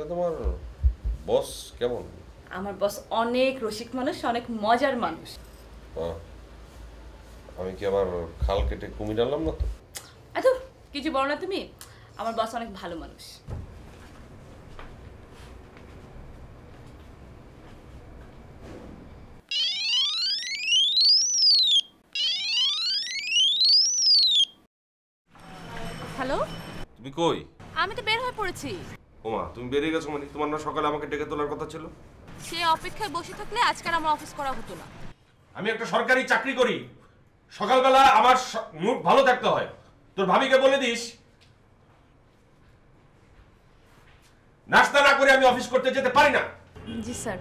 আচ্ছা তোমার বস কেমন? আমার বস অনেক রসিক মানুষ, অনেক মজার মানুষ। আমি কি আবার খাল কেটে কুমির আনলাম না তো? এত কিছু বলো না তুমি, আমার বস অনেক ভালো মানুষ। হ্যালো, তুমি কই? আমি তো বের হয়ে পড়েছি। ওমা, তুমি বেরিয়ে গেছো মানে? তোমার না সকালে আমাকে ডেকে তোলার কথা ছিল? সে অপেক্ষায় বসে থাকলে আজকে আমার অফিস করা হতো না। আমি একটা সরকারি চাকরি করি, সকালবেলা আমার মুড ভালো থাকতে হয়। তোর ভাবিকে বলে দিস নাস্তা না করে আমি অফিস করতে যেতে পারি না। জি স্যার,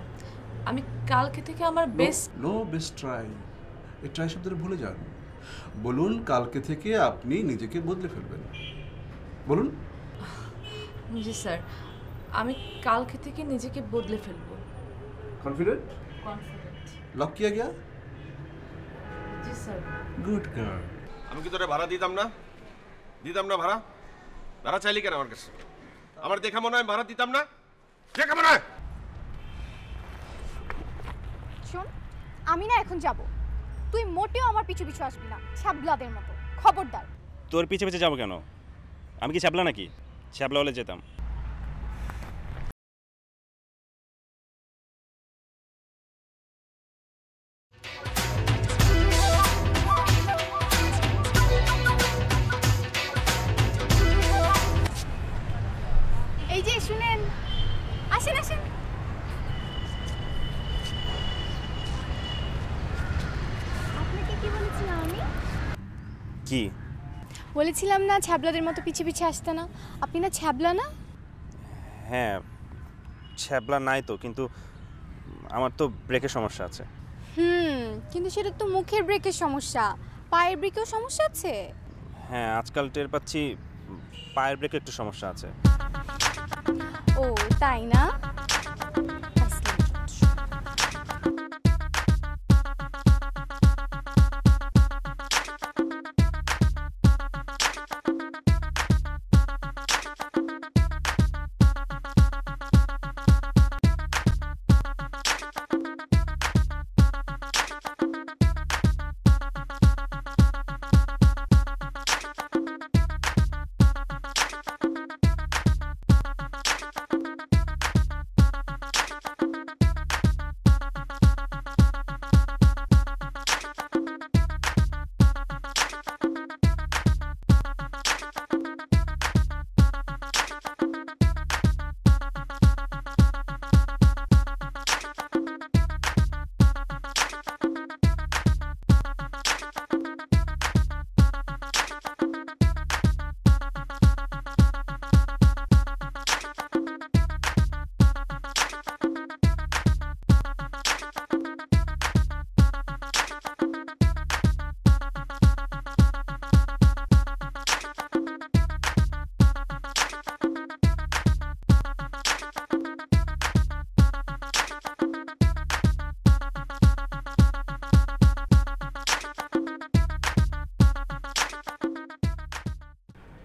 আমি কালকে থেকে আমার বেস্ট বেস্ট ট্রাই, এই ট্রাই শব্দটা ভুলে যান। বলুন কালকে থেকে আপনি নিজেকে বদলে ফেলবেন। বলুন। জি স্যার, আমি কালকে থেকে নিজেকে বদলে ফেলবো। কনফিডেন্ট? কনফিডেন্ট। লক কিয়া গয়া? জি স্যার। Good girl. আমি কি তোরে ভাড়া দিতাম না? দিতাম না ভাড়া? ভাড়া চাইলি কেন আমার কাছে? আমার দেখা মনে হয় ভাড়া দিতাম না? দেখা মনে হয়? শোন, আমি না এখন যাব। তুই মোটেও আমার পিছু পিছু আসবি না, ছ্যাবলাদের মতো। খবরদার। তোর পিছে পিছে যাবো কেন? আমি কি ছ্যাবলা নাকি? ছ্যাবলা হলে যেতাম। এই যে শুনেন, আসেন আসেন। আপনাকে কি বলেছিলাম আমি? কি বলেছিলাম না ছ্যাবলাদের মতো পিছে পিছে আসতে না? আপনি না ছ্যাবলা না? হ্যাঁ, ছ্যাবলা নাই তো, কিন্তু আমার তো ব্রেকের সমস্যা আছে। কিন্তু সেটা তো মুখের ব্রেকের সমস্যা, পায়ের ব্রেকেও সমস্যা আছে। হ্যাঁ, আজকাল টের পাচ্ছি পায়ের ব্রেকে একটু সমস্যা আছে। ও তাই না?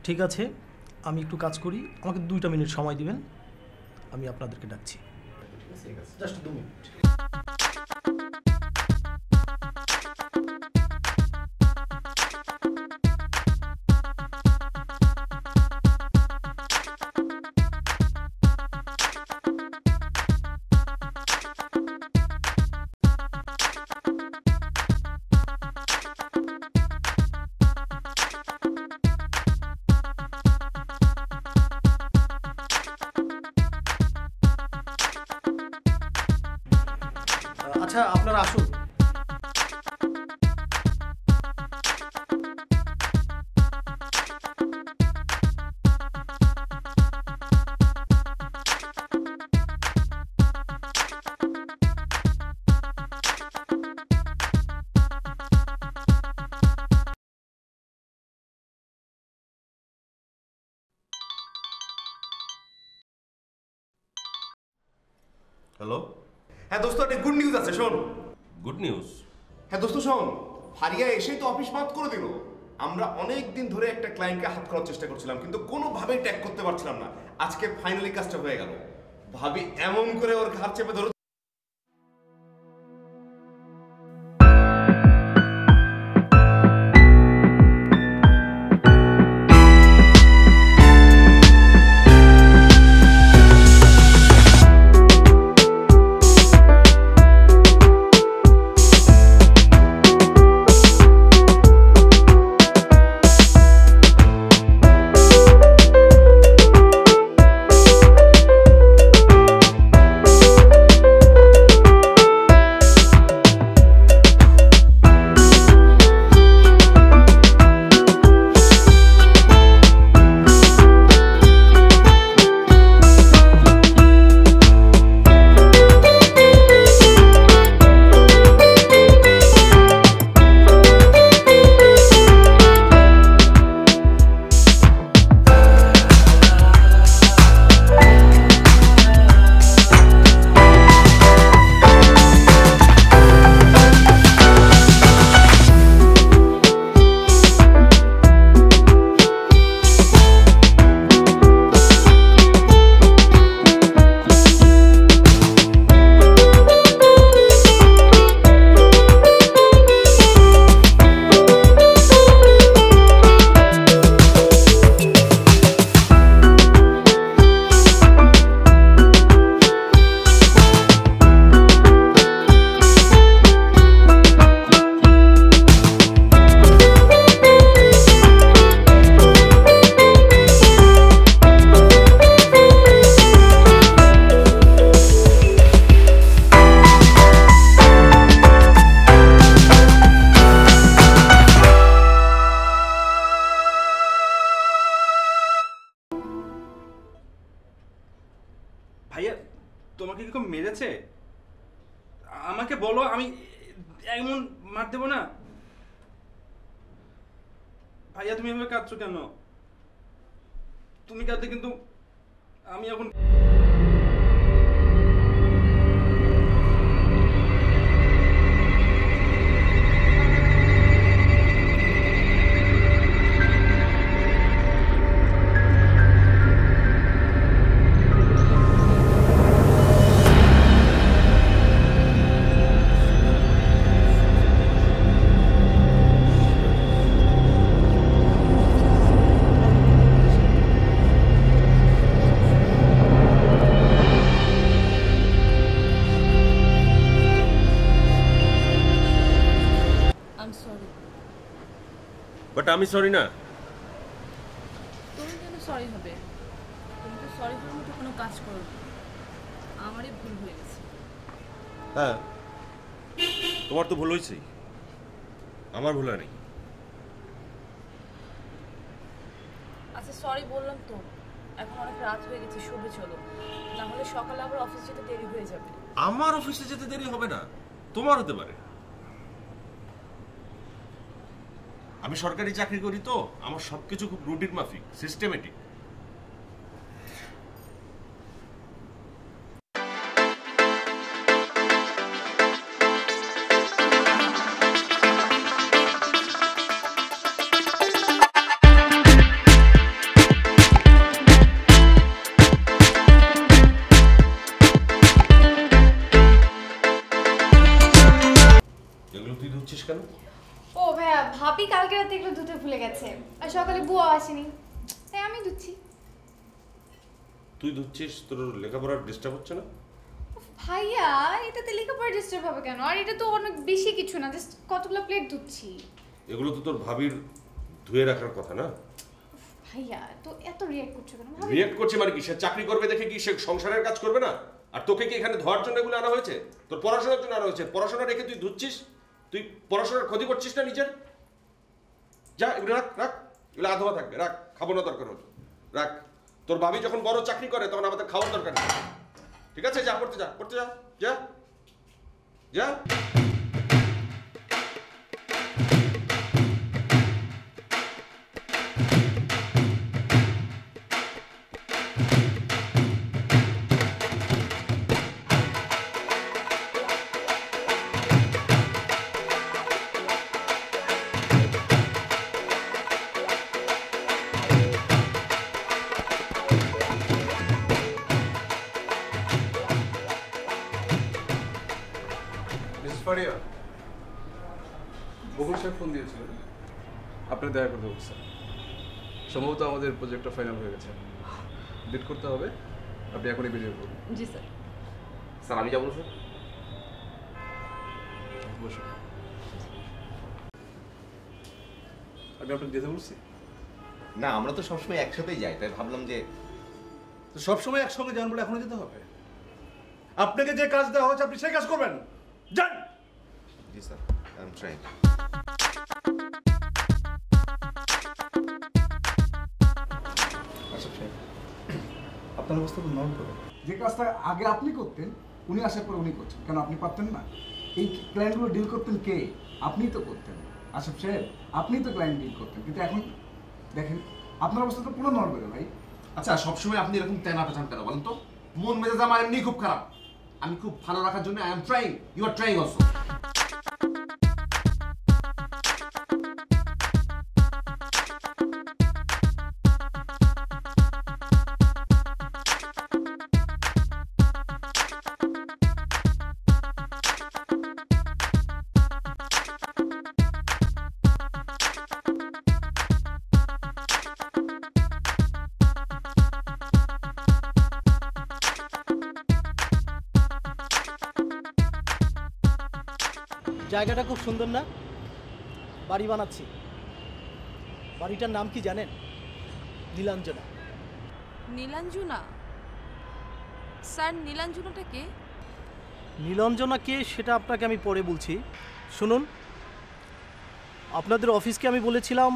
ঠিক আছে, আমি একটু কাজ করি, আমাকে 2টা মিনিট সময় দিবেন, আমি আপনাদেরকে ডাকছি। Just 2 minute. আচ্ছা, আপনারা আসুন। হ্যালো। হ্যাঁ দোস্ত, একটা গুড নিউজ আছে, শোন। Good news? হ্যাঁ দোস্ত শোন, ফারিয়া এসেই তো অফিস বন্ধ করে দিল। আমরা অনেক দিন ধরে একটা ক্লায়েন্টকে হাত করার চেষ্টা করছিলাম, কিন্তু কোনোভাবেই ট্যাগ করতে পারছিলাম না। আজকে ফাইনালি কাজটা হয়ে গেল। ভাবি এমন করে ওর ঘাড় চেপে ধরে ভাইয়া তোমাকে কি কেউ মেরেছে? আমাকে বলো, আমি এমন মার দেবো না। ভাইয়া তুমি এভাবে কাঁদছো কেন? তুমি কাঁদতে কিন্তু আমি এখন বাট আমি সরি না। তুমি কেন সরি হবে? তুমি তো সরি হওয়ার মতো কোনো কাজ করো না। আমারই ভুল হয়ে গেছে। হ্যাঁ, তোমার তো ভুল হয়েছেই, আমার ভুল হয়নি। আচ্ছা সরি বললাম তো, এখন অনেক রাত হয়ে গেছে, শুভে চলো, না হলে সকালে আবার অফিস যেতে দেরি হয়ে যাবে। আমার অফিসে যেতে দেরি হবে না, তোমার হতে পারে। আমি সরকারি চাকরি করি তো, আমার সবকিছু খুব রুটিন মাফিক, সিস্টেমেটিক। এগুলো তুই ধুচ্ছিস কেন? ও ভাইয়া, ভাবি কালকে রাতে এগুলো ধুতে ভুলে গেছে, আর সকালে বুয়া আসেনি, তাই আমি ধুচ্ছি। তুই ধুচ্ছিস, তোর লেখাপড়ার ডিস্টার্ব হচ্ছে না? ভাইয়া এটাতে লেখাপড়া ডিস্টার্ব হবে কেন? আর এটা তো অনেক বেশি কিছু না, জাস্ট কতগুলো প্লেট ধুচ্ছি। এগুলো তো তোর ভাবির ধুয়ে রাখার কথা না? ভাইয়া তো এত রিঅ্যাক্ট করছো কেন? ভাবি রিয়েক্ট করছে মানে কি? সে চাকরি করবে দেখে কি সে সংসারের কাজ করবে না? আর তোকে কি এখানে ধোয়ার জন্য এগুলো আনা হয়েছে? তোর পড়াশোনার জন্য আনা হয়েছে। পড়াশোনা রেখে তুই ধুচ্ছিস, তুই পড়াশোনার ক্ষতি করছিস না নিজের? যা এগুলো রাখ, রাখ, এগুলো আধোয়া থাকবে, রাখ, খাবো না দরকার হলো, রাখ। তোর ভাবি যখন বড় চাকরি করে তখন আমাদের খাওয়ার দরকার নেই, ঠিক আছে? যা করতে যা, করতে যা, যা যা। ফারিয়া, বকুল সাহেব ফোন দিয়েছিলেন, আপনার দেখা করতে বলছে। সম্ভবত আমাদের প্রজেক্টটা ফাইনাল হয়ে গেছে, ডেট করতে হবে, আপনি এখনই বেরিয়ে পড়ুন। জি স্যার। স্যার আমি যাবো স্যার। বসুন। আমি আপনাকে যেতে বলছি? না, আমরা তো সবসময় একসাথেই যাই, তাই ভাবলাম যে তো সবসময় একসঙ্গে যান বলে এখনো যেতে হবে? আপনাকে যে কাজ দেওয়া হয়েছে আপনি সেই কাজ করবেন, যান। জি স্যার, আই এম ট্রাইং। আচ্ছা সাহেব, আপনার অবস্থা তো নরম করে। যে কাজটা আগে আপনি করতেন, উনি আসার পরে উনি করছেন, কেন আপনি পারতেন না? এই ক্লায়েন্টগুলো ডিল করতেন কে? আপনিই তো করতেন আশরাফ সাহেব, আপনিই তো ক্লায়েন্ট ডিল করতেন। কিন্তু এখন দেখেন আপনার অবস্থা তো পুরো নড়বে ভাই। আচ্ছা, সবসময় আপনি এরকম তেনা পেছান কেন বলেন তো? মন মেজাজ আমার এমনি খুব খারাপ। আমি খুব ভালো রাখার জন্য I am trying, you are trying also. জায়গাটা খুব সুন্দর না? বাড়ি বানাচ্ছি। বাড়িটার নাম কি জানেন? নীলাঞ্জনা। নীলাঞ্জনা? স্যার নীলাঞ্জনাটা কে? নীলাঞ্জনা কে সেটা আপনাকে আমি পরে বলছি। শুনুন, আপনাদের অফিসকে আমি বলেছিলাম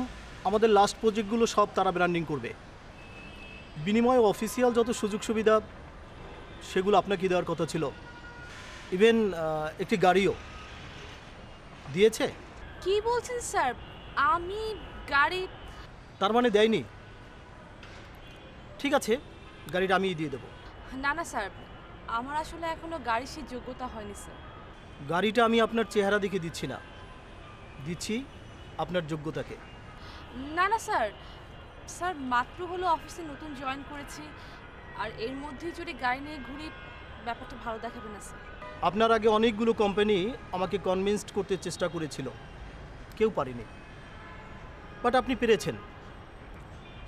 আমাদের লাস্ট প্রজেক্টগুলো সব তারা ব্র্যান্ডিং করবে। বিনিময়ে অফিসিয়াল যত সুযোগ সুবিধা সেগুলো আপনাকে দেওয়ার কথা ছিল। ইভেন একটি গাড়িও দিয়েছে। কি বলছেন স্যার? আমি গাড়ি? তার মানে দেয়নি? ঠিক আছে, গাড়িটা আমিই দিয়ে দেবো। না না স্যার, আমার আসলে এখনো গাড়ির সেই যোগ্যতা হয়নি স্যার। গাড়িটা আমি আপনার চেহারা দেখে দিচ্ছি না, দিচ্ছি আপনার যোগ্যতাকে। না না স্যার, স্যার মাত্র হলো অফিসে নতুন জয়েন করেছি, আর এর মধ্যেই যদি গাড়ি নিয়ে ঘুরি ব্যাপারটা ভালো দেখাবে না স্যার। আপনার আগে অনেকগুলো কোম্পানি আমাকে কনভিন্সড করতে চেষ্টা করেছিল, কেউ পারেনি, বাট আপনি পেরেছেন,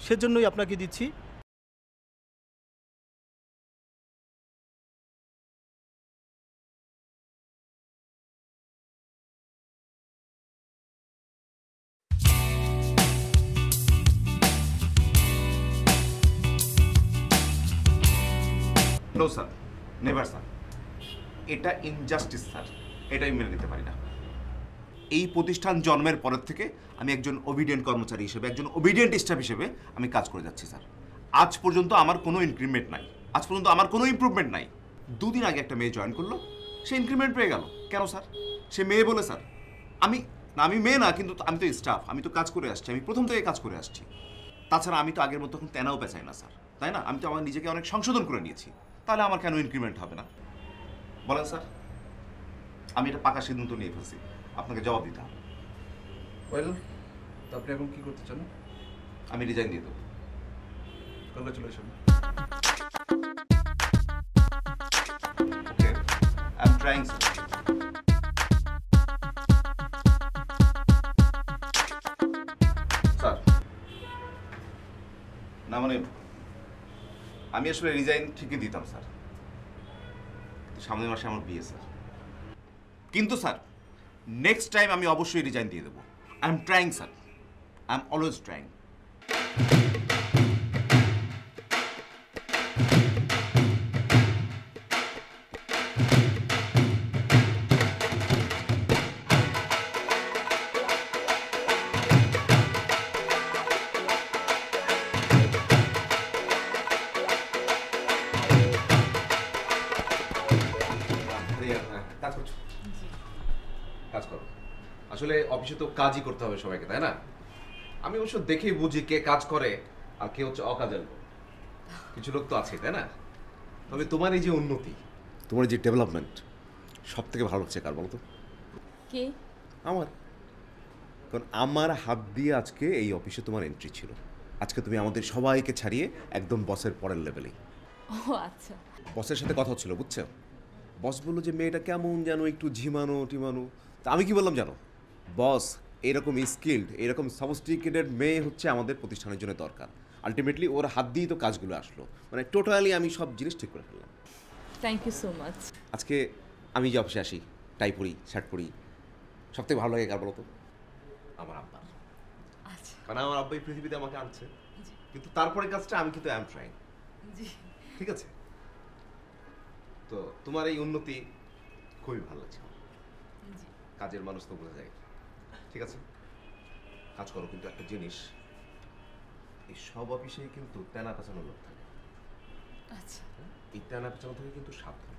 সেজন্যই আপনাকে দিচ্ছি। নো স্যার, নেভার স্যার, এটা ইনজাস্টিস স্যার, এটা আমি মেনে নিতে পারি না। এই প্রতিষ্ঠান জন্মের পরের থেকে আমি একজন ওবিডিয়েন্ট কর্মচারী হিসেবে, একজন ওবিডিয়েন্ট স্টাফ হিসেবে আমি কাজ করে যাচ্ছি স্যার। আজ পর্যন্ত আমার কোনো ইনক্রিমেন্ট নাই, আজ পর্যন্ত আমার কোনো ইমপ্রুভমেন্ট নাই। দুদিন আগে একটা মেয়ে জয়েন করলো, সে ইনক্রিমেন্ট পেয়ে গেল। কেন স্যার? সে মেয়ে বলে স্যার? আমি মেয়ে না, কিন্তু আমি তো স্টাফ, আমি তো কাজ করে আসছি, আমি প্রথম থেকে কাজ করে আসছি। তাছাড়া আমি তো আগের মতো এখন তেনাও পেঁচাই না স্যার, তাই না? আমি তো আমার নিজেকে অনেক সংশোধন করে নিয়েছি, তাহলে আমার কেন ইনক্রিমেন্ট হবে না বলেন স্যার? আমি এটা পাকা সিদ্ধান্ত নিয়ে ফেলছি, আপনাকে জবাব দিতে হবে। ওয়েল, তা আপনি এখন কি করতে চান? আমি রিজাইন দিয়ে দেবো। Congratulation. Okay, I am trying sir. Sir, না মানে আমি আসলে রিজাইন ঠিকই দিতাম স্যার, সামনের মাসে আমার বিয়ে স্যার। কিন্তু স্যার নেক্সট টাইম আমি অবশ্যই রিজাইন দিয়ে দেবো। I am trying sir, I am always trying. কাজ করছো? কাজ করো। আসলে অফিসে তো কাজই করতে হবে সবাইকে, তাই না? আমি অবশ্য দেখেই বুঝি কে কাজ করে আর কে হচ্ছে অকাজের লোক। কিছু লোক তো আছে, তাই না? তবে তোমার এই যে উন্নতি, তোমার যে ডেভেলপমেন্ট, সব থেকে ভালো হচ্ছে কার বলতো? কে? আমার। কারণ আমার হাত দিয়ে আজকে এই অফিসে তোমার এন্ট্রি ছিল। আজকে তুমি আমাদের সবাইকে ছাড়িয়ে একদম বসের পরের লেভেলেই। ও আচ্ছা। বসের সাথে কথা হচ্ছিল, বুঝছো? বস বললো যে মেয়েটা কেমন যেন একটু ঝিমানো টিমানো। তা আমি কি বললাম জানো, বস এরকম স্কিল্ড এরকম সফিস্টিকেটেড মেয়ে হচ্ছে আমাদের প্রতিষ্ঠানের জন্য দরকার। আলটিমেটলি ওর হাত দিয়েই তো কাজগুলো আসলো, মানে টোটালি আমি সব জিনিস ঠিক করে ফেললাম। Thank you so much. আজকে আমি যে অফিসে আসি টাই পরি শার্ট পরি, সবথেকে ভালো লাগে কার বলো তো? আমার আব্বার। আচ্ছা কারণ আমার আব্বাই পৃথিবীতে আমাকে আনছে, কিন্তু তারপরে কাজটা আমি কিন্তু অ্যাম ট্রাইং। জি ঠিক আছে, তো তোমার এই উন্নতি খুবই ভালো লাগছে। জি কাজের মানুষ তো বোঝা যায়। ঠিক আছে, কাজ করো, কিন্তু একটা জিনিস, এই সব অফিসেই কিন্তু তেনা পেছানো লোক থাকে। আচ্ছা এই তেনা পেছানো থেকে কিন্তু সাবধান।